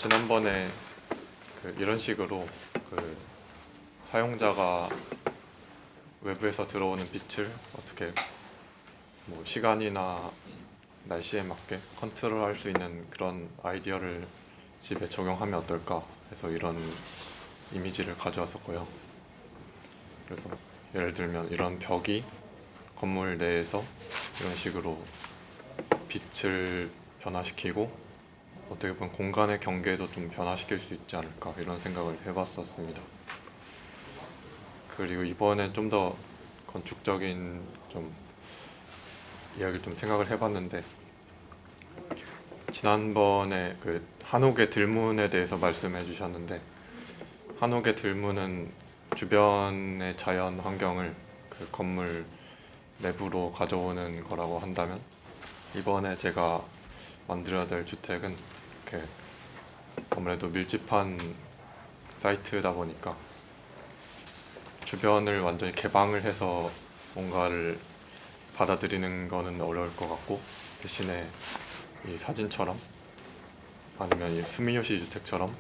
지난번에 이런 식으로 사용자가 외부에서 들어오는 빛을 어떻게 시간이나 날씨에 맞게 컨트롤할 수 있는 그런 아이디어를 집에 적용하면 어떨까 해서 이런 이미지를 가져왔었고요. 그래서 예를 들면 이런 벽이 건물 내에서 이런 식으로 빛을 변화시키고 어떻게 보면 공간의 경계도 좀 변화시킬 수 있지 않을까 이런 생각을 해봤었습니다. 그리고 이번에 좀 더 건축적인 좀 이야기를 좀 생각을 해봤는데, 지난번에 한옥의 들문에 대해서 말씀해 주셨는데, 한옥의 들문은 주변의 자연 환경을 건물 내부로 가져오는 거라고 한다면, 이번에 제가 만들어야 될 주택은 이렇게 아무래도 밀집한 사이트다 보니까 주변을 완전히 개방을 해서 뭔가를 받아들이는 거는 어려울 것 같고, 대신에 이 사진처럼 아니면 이 스미요시 주택처럼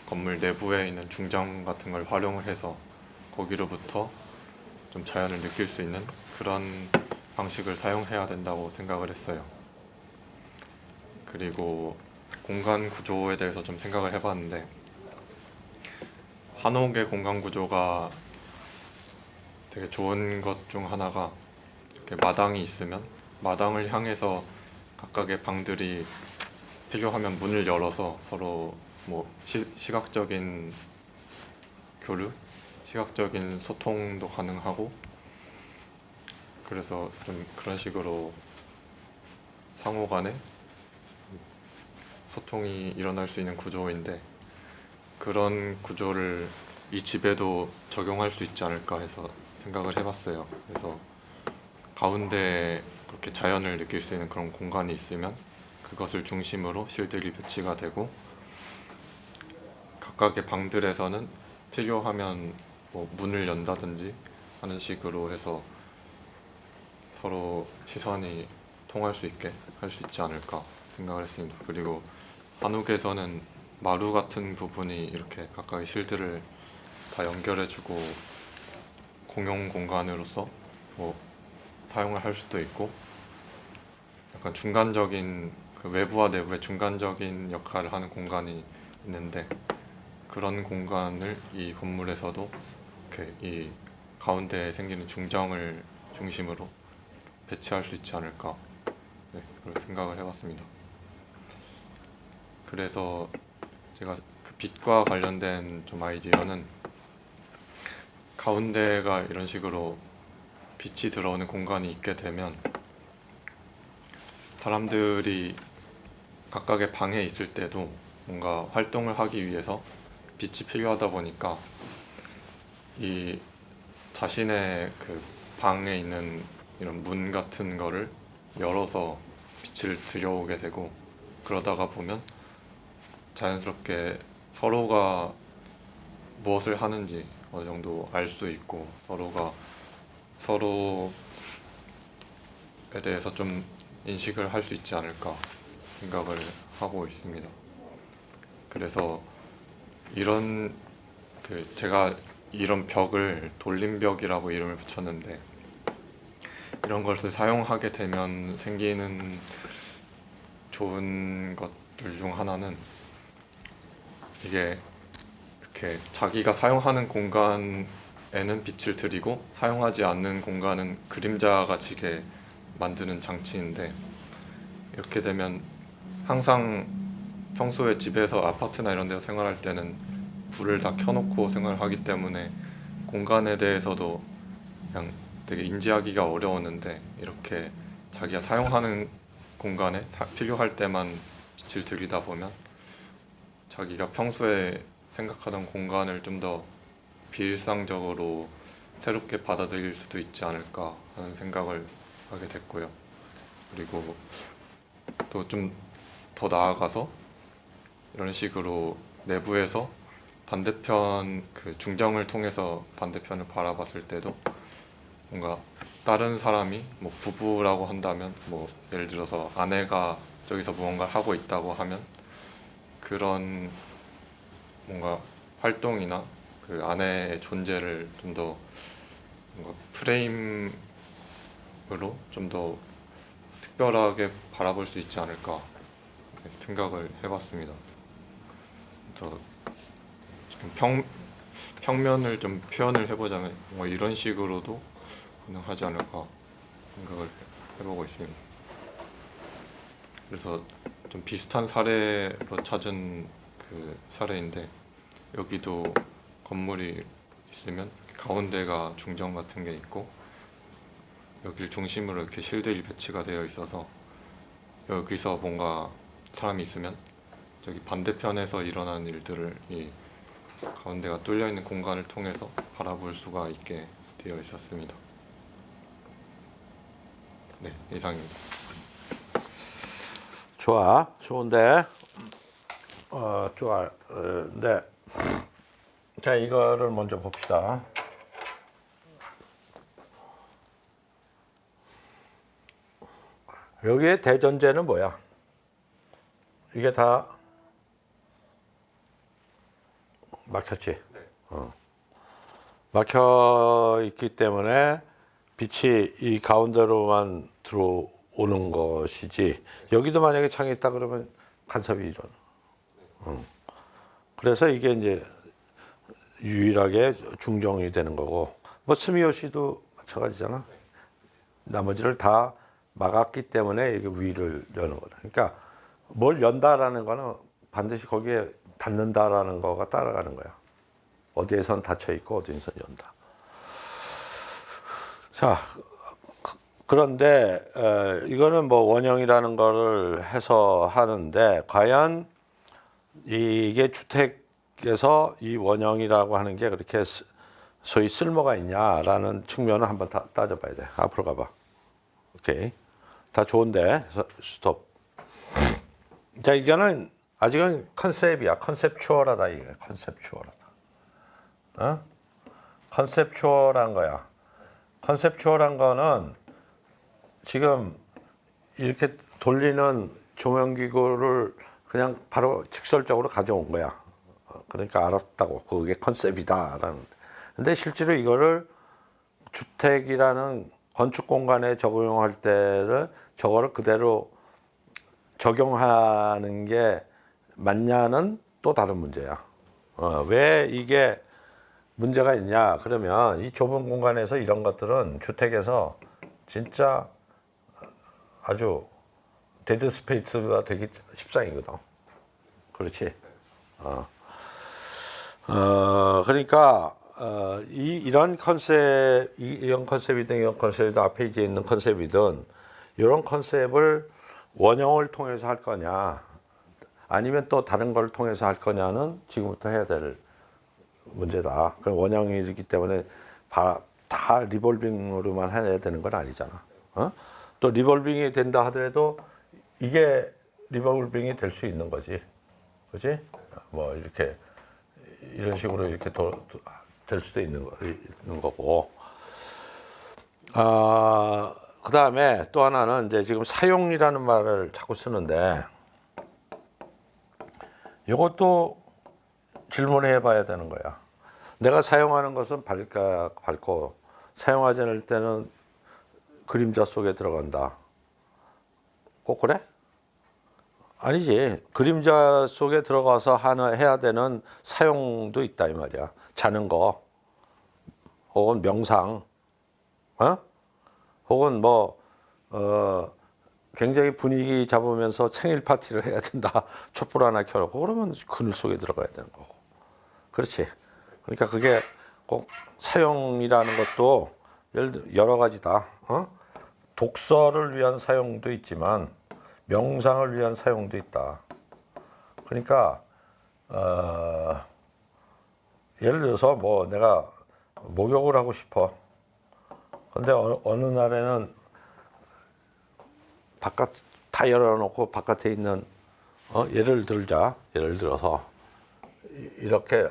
건물 내부에 있는 중장 같은 걸 활용을 해서 거기로부터 좀 자연을 느낄 수 있는 그런 방식을 사용해야 된다고 생각을 했어요. 그리고 공간 구조에 대해서 좀 생각을 해봤는데, 한옥의 공간 구조가 되게 좋은 것 중 하나가 이렇게 마당이 있으면 마당을 향해서 각각의 방들이 필요하면 문을 열어서 서로 시각적인 교류, 시각적인 소통도 가능하고, 그래서 좀 그런 식으로 상호 간에 소통이 일어날 수 있는 구조인데, 그런 구조를 이 집에도 적용할 수 있지 않을까 해서 생각을 해봤어요. 그래서 가운데에 그렇게 자연을 느낄 수 있는 그런 공간이 있으면 그것을 중심으로 실들이 배치가 되고, 각각의 방들에서는 필요하면 문을 연다든지 하는 식으로 해서 서로 시선이 통할 수 있게 할 수 있지 않을까 생각을 했습니다. 그리고 한옥에서는 마루 같은 부분이 이렇게 각각의 실들을 다 연결해주고 공용 공간으로서 사용을 할 수도 있고, 약간 중간적인 외부와 내부의 중간적인 역할을 하는 공간이 있는데, 그런 공간을 이 건물에서도 이렇게 이 가운데에 생기는 중정을 중심으로 배치할 수 있지 않을까, 그런 생각을 해봤습니다. 그래서 제가 빛과 관련된 좀 아이디어는, 가운데가 이런 식으로 빛이 들어오는 공간이 있게 되면 사람들이 각각의 방에 있을 때도 뭔가 활동을 하기 위해서 빛이 필요하다 보니까 이 자신의 방에 있는 이런 문 같은 거를 열어서 빛을 들여오게 되고, 그러다가 보면 자연스럽게 서로가 무엇을 하는지 어느 정도 알 수 있고, 서로가 서로에 대해서 좀 인식을 할 수 있지 않을까 생각을 하고 있습니다. 그래서 이런 제가 이런 벽을 돌림벽이라고 이름을 붙였는데, 이런 것을 사용하게 되면 생기는 좋은 것들 중 하나는, 이게 이렇게 자기가 사용하는 공간에는 빛을 들이고 사용하지 않는 공간은 그림자가 지게 만드는 장치인데, 이렇게 되면 항상 평소에 집에서 아파트나 이런 데서 생활할 때는 불을 다 켜놓고 생활하기 때문에 공간에 대해서도 그냥 되게 인지하기가 어려웠는데, 이렇게 자기가 사용하는 공간에 필요할 때만 빛을 들이다 보면 자기가 평소에 생각하던 공간을 좀 더 비일상적으로 새롭게 받아들일 수도 있지 않을까 하는 생각을 하게 됐고요. 그리고 또 좀 더 나아가서 이런 식으로 내부에서 반대편 중정을 통해서 반대편을 바라봤을 때도 뭔가 다른 사람이 부부라고 한다면 예를 들어서 아내가 저기서 무언가를 하고 있다고 하면 그런 뭔가 활동이나 그 안의 존재를 좀 더 뭔가 프레임으로 좀 더 특별하게 바라볼 수 있지 않을까 생각을 해봤습니다. 더 평면을 좀 표현을 해보자면 뭐 이런 식으로도 가능하지 않을까 생각을 해보고 있습니다. 그래서 좀 비슷한 사례로 찾은 그 사례인데, 여기도 건물이 있으면 가운데가 중정 같은 게 있고 여기를 중심으로 이렇게 실들이 배치가 되어 있어서 여기서 뭔가 사람이 있으면 저기 반대편에서 일어나는 일들을 이 가운데가 뚫려 있는 공간을 통해서 바라볼 수가 있게 되어 있었습니다. 네, 이상입니다. 좋아, 좋은데, 좋아. 네. 자, 이거를 먼저 봅시다. 여기에 대전제는 뭐야? 이게 다 막혔지? 막혀 있기 때문에 빛이 이 가운데로만 들어오는 것이지, 여기도 만약에 창이 있다 그러면 간섭이 일어나. 그래서 이게 이제 유일하게 중정이 되는 거고, 뭐 스미요시도 마찬가지잖아. 나머지를 다 막았기 때문에 이게 위를 여는 거다. 그러니까 뭘 연다라는 거는 반드시 거기에 닿는다라는 거가 따라가는 거야. 어디에선 닫혀 있고 어디에선 연다. 자, 그런데 이거는 뭐 원형이라는 거를 해서 하는데, 과연 이게 주택에서 이 원형이라고 하는 게 그렇게 소위 쓸모가 있냐라는 측면을 한번 따져봐야 돼. 앞으로 가봐. 오케이. 다 좋은데 스톱. 자, 이거는 아직은 컨셉이야. 컨셉추얼하다 이게. 컨셉추얼하다. 컨셉추얼한 거야. 컨셉추얼한 거는 지금 이렇게 돌리는 조명기구를 그냥 바로 직설적으로 가져온 거야. 그러니까 알았다고. 그게 컨셉이다라는. 근데 실제로 이거를 주택이라는 건축 공간에 적용할 때를 저거를 그대로 적용하는 게 맞냐는 또 다른 문제야. 왜 이게 문제가 있냐? 그러면 이 좁은 공간에서 이런 것들은 주택에서 진짜 아주 데드 스페이스가 되기 십상이거든. 그렇지? 그러니까 이런 컨셉이든 이런 컨셉이든 앞에 이제 있는 컨셉이든 이런 컨셉을 원형을 통해서 할 거냐, 아니면 또 다른 걸 통해서 할 거냐는 지금부터 해야 될 문제다. 그럼 원형이기 때문에 다 리볼빙으로만 해야 되는 건 아니잖아. 또 리볼빙이 된다 하더라도 이게 리볼빙이 될 수 있는 거지. 그렇지? 뭐 이렇게 이런 식으로 이렇게 될 수도 있는 거고. 그 다음에 또 하나는 이제 지금 사용이라는 말을 자꾸 쓰는데, 이것도 질문해 봐야 되는 거야. 내가 사용하는 것은 밝고 사용하지 않을 때는 그림자 속에 들어간다. 꼭 그래? 아니지. 그림자 속에 들어가서 해야 되는 사용도 있다 이 말이야. 자는 거, 혹은 명상, 혹은 뭐 굉장히 분위기 잡으면서 생일 파티를 해야 된다. 촛불 하나 켜놓고 그러면 그늘 속에 들어가야 되는 거고. 그렇지. 그러니까 그게 꼭 사용이라는 것도 여러 가지다. 독서를 위한 사용도 있지만 명상을 위한 사용도 있다. 그러니까 예를 들어서 뭐 내가 목욕을 하고 싶어. 근데 어느 날에는 바깥 다 열어놓고 바깥에 있는 예를 들어서 이렇게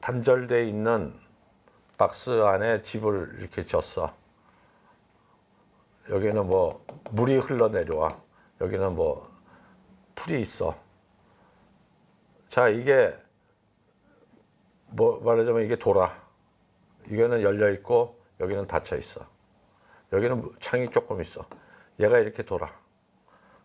단절되어 있는 박스 안에 집을 이렇게 졌어. 여기는 뭐 물이 흘러내려와. 여기는 뭐 풀이 있어. 자, 이게 뭐 말하자면 이게 돌아. 이거는 열려 있고 여기는 닫혀 있어. 여기는 창이 조금 있어. 얘가 이렇게 돌아.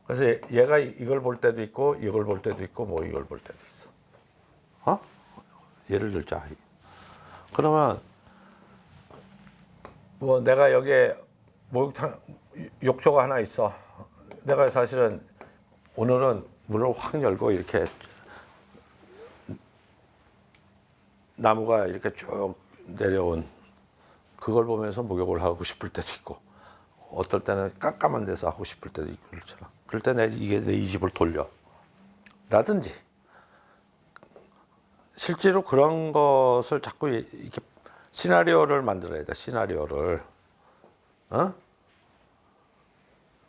그래서 얘가 이걸 볼 때도 있고 이걸 볼 때도 있고 뭐 이걸 볼 때도 있어. 어? 예를 들자. 그러면 뭐 내가 여기에 목욕탕 욕조가 하나 있어. 내가 사실은 오늘은 문을 확 열고 이렇게 나무가 이렇게 쭉 내려온 그걸 보면서 목욕을 하고 싶을 때도 있고 어떨 때는 깜깜한 데서 하고 싶을 때도 있고 그렇잖아. 그럴 때 이게 내 이 집을 돌려 라든지 실제로 그런 것을 자꾸 이렇게 시나리오를 만들어야 돼. 시나리오를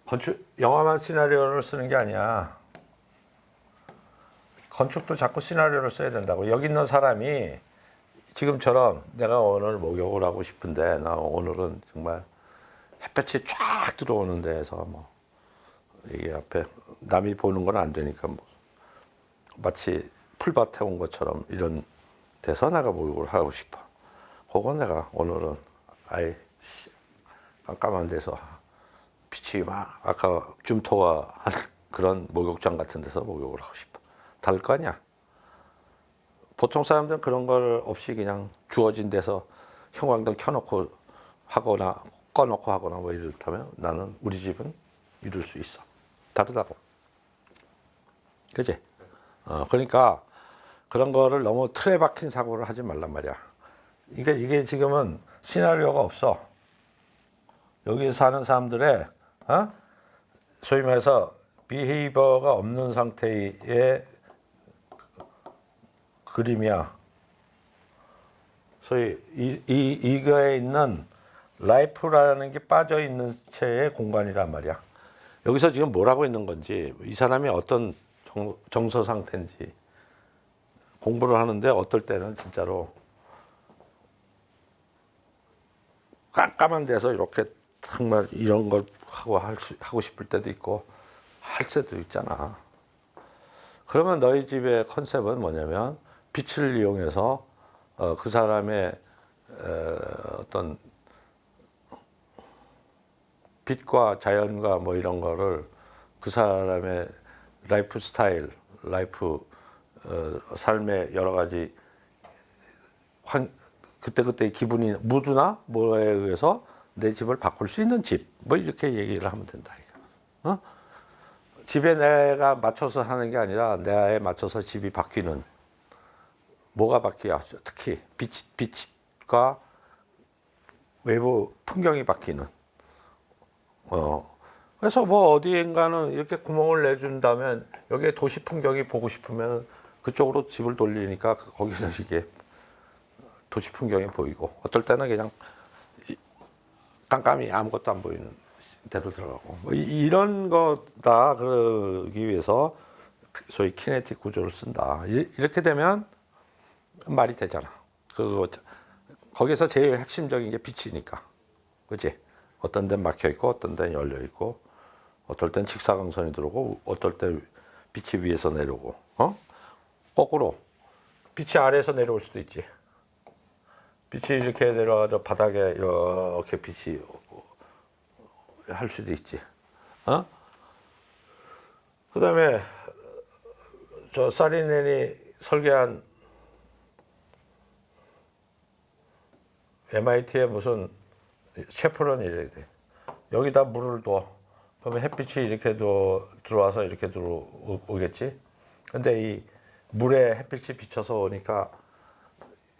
건축 영화만 시나리오를 쓰는 게 아니야. 건축도 자꾸 시나리오를 써야 된다고. 여기 있는 사람이 지금처럼 내가 오늘 목욕을 하고 싶은데 나 오늘은 정말 햇볕이 쫙 들어오는 데에서 뭐 이게 앞에 남이 보는 건 안 되니까 뭐 마치 풀밭에 온 것처럼 이런 데서 내가 목욕을 하고 싶어. 혹은 내가 오늘은 아예 깜깜한 데서 빛이 막 아까 줌토가 한 그런 목욕장 같은 데서 목욕을 하고 싶어. 다를 거 아니야. 보통 사람들은 그런 걸 없이 그냥 주어진 데서 형광등 켜놓고 하거나 꺼놓고 하거나 뭐 이렇다면 나는 우리 집은 이룰 수 있어. 다르다고. 그지? 그러니까 그런 거를 너무 틀에 박힌 사고를 하지 말란 말이야. 이게 지금은 시나리오가 없어. 여기 사는 사람들의 소위 말해서 비헤이버가 없는 상태의 그림이야. 소위 이거에 있는 라이프라는 게 빠져 있는 채의 공간이란 말이야. 여기서 지금 뭘 하고 있는 건지, 이 사람이 어떤 정서 상태인지 공부를 하는데 어떨 때는 진짜로 깜깜한 데서 이렇게 정말 이런 걸 하고 싶을 때도 있고 할 때도 있잖아. 그러면 너희 집의 컨셉은 뭐냐면 빛을 이용해서 그 사람의 어떤 빛과 자연과 뭐 이런 거를 그 사람의 라이프 스타일, 삶의 여러 가지 그때그때 기분이 무드나 뭐에 의해서 내 집을 바꿀 수 있는 집, 뭐 이렇게 얘기를 하면 된다. 이거. 집에 내가 맞춰서 하는 게 아니라 내에 맞춰서 집이 바뀌는. 뭐가 바뀌어? 특히 빛과 외부 풍경이 바뀌는. 그래서 뭐 어디인가는 이렇게 구멍을 내준다면 여기에 도시 풍경이 보고 싶으면 그쪽으로 집을 돌리니까 거기서 이게 도시 풍경이 보이고 어떨 때는 그냥 깜깜이 아무것도 안 보이는 데로 들어가고 뭐 이런 거다. 그러기 위해서 소위 키네틱 구조를 쓴다. 이렇게 되면 말이 되잖아. 거기서 제일 핵심적인 게 빛이니까. 그치? 어떤 데는 막혀 있고 어떤 데는 열려 있고 어떨 땐 직사광선이 들어오고 어떨 때 빛이 위에서 내려오고 거꾸로 빛이 아래에서 내려올 수도 있지. 빛이 이렇게 내려와서 바닥에 이렇게 빛이 할 수도 있지. 그 다음에 저 사리넨이 설계한 MIT의 무슨 셰프론이 이래야 돼. 여기다 물을 둬. 그러면 햇빛이 이렇게 들어와서 이렇게 들어오겠지. 근데 이 물에 햇빛이 비쳐서 오니까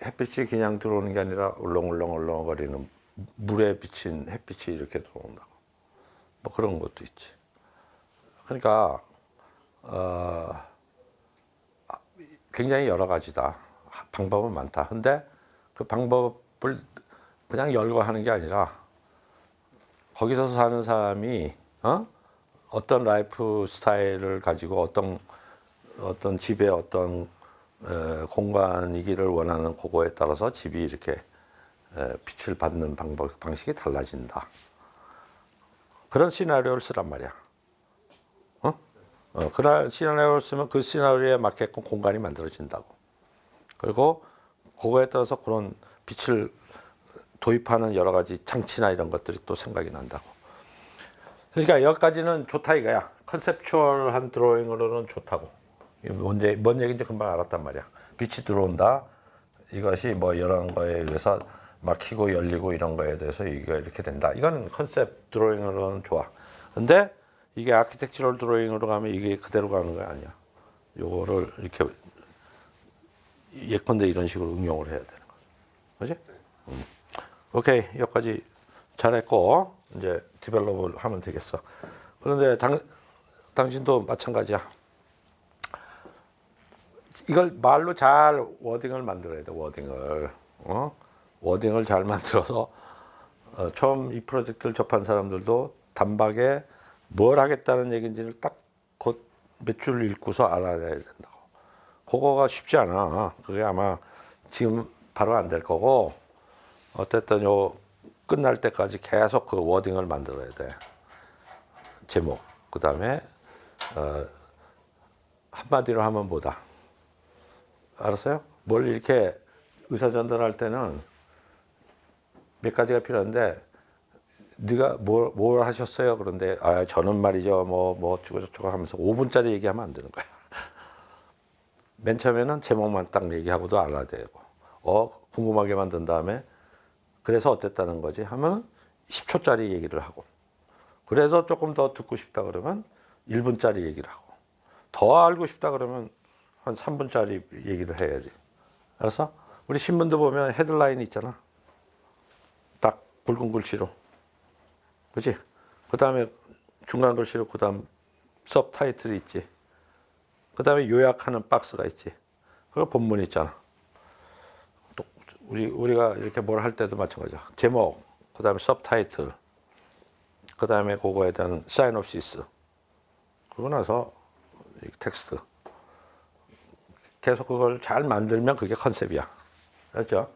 햇빛이 그냥 들어오는 게 아니라 울렁울렁거리는 물에 비친 햇빛이 이렇게 들어온다고. 뭐 그런 것도 있지. 그러니까 굉장히 여러 가지다. 방법은 많다. 근데 그 방법을 그냥 열거하는 게 아니라 거기서 사는 사람이 어떤 라이프 스타일을 가지고 어떤 집의 어떤 공간이기를 원하는 그거에 따라서 집이 이렇게 빛을 받는 방식이 달라진다. 그런 시나리오를 쓰란 말이야. 그날 시나리오를 쓰면 그 시나리오에 맞게끔 공간이 만들어진다고. 그리고 그거에 따라서 그런 빛을 도입하는 여러 가지 장치나 이런 것들이 또 생각이 난다고. 그러니까 여기까지는 좋다 이거야. 컨셉추얼한 드로잉으로는 좋다고. 뭔 얘기인지 금방 알았단 말이야. 빛이 들어온다. 이것이 뭐 이런 거에 의해서 막히고 열리고 이런 거에 대해서 이게 이렇게 된다. 이거는 컨셉 드로잉으로는 좋아. 근데 이게 아키텍처럴 드로잉으로 가면 이게 그대로 가는 거 아니야. 요거를 이렇게 예컨대 이런 식으로 응용을 해야 되는 거야. 그렇지? 오케이. 여기까지 잘했고 이제 디벨롭을 하면 되겠어. 그런데 당신도 마찬가지야. 이걸 말로 잘 워딩을 만들어야 돼. 워딩을 잘 만들어서 처음 이 프로젝트를 접한 사람들도 단박에 뭘 하겠다는 얘기인지를 딱 곧 몇 줄 읽고서 알아야 된다고. 그거가 쉽지 않아. 그게 아마 지금 바로 안 될 거고 어쨌든 요 끝날 때까지 계속 그 워딩을 만들어야 돼. 제목. 그다음에 한마디로 하면 뭐다. 알았어요? 뭘 이렇게 의사 전달할 때는 몇 가지가 필요한데 네가 뭘 하셨어요? 그런데 저는 말이죠. 뭐 어쩌고 저쩌고 하면서 5분짜리 얘기하면 안 되는 거야. 맨 처음에는 제목만 딱 얘기하고도 알아야 되고 궁금하게 만든 다음에 그래서 어땠다는 거지 하면 10초짜리 얘기를 하고 그래서 조금 더 듣고 싶다 그러면 1분짜리 얘기를 하고 더 알고 싶다 그러면 한 3분짜리 얘기를 해야지. 알았어? 우리 신문도 보면 헤드라인 있잖아. 딱 굵은 글씨로. 그렇지? 그 다음에 중간 글씨로 그 다음 서브타이틀이 있지. 그 다음에 요약하는 박스가 있지. 그리고 본문 있잖아. 또 우리가 이렇게 뭘 할 때도 마찬가지야. 제목, 그 다음에 서브타이틀, 그 다음에 그거에 대한 사이놉시스. 그러고 나서 텍스트. 계속 그걸 잘 만들면 그게 컨셉이야. 알았죠?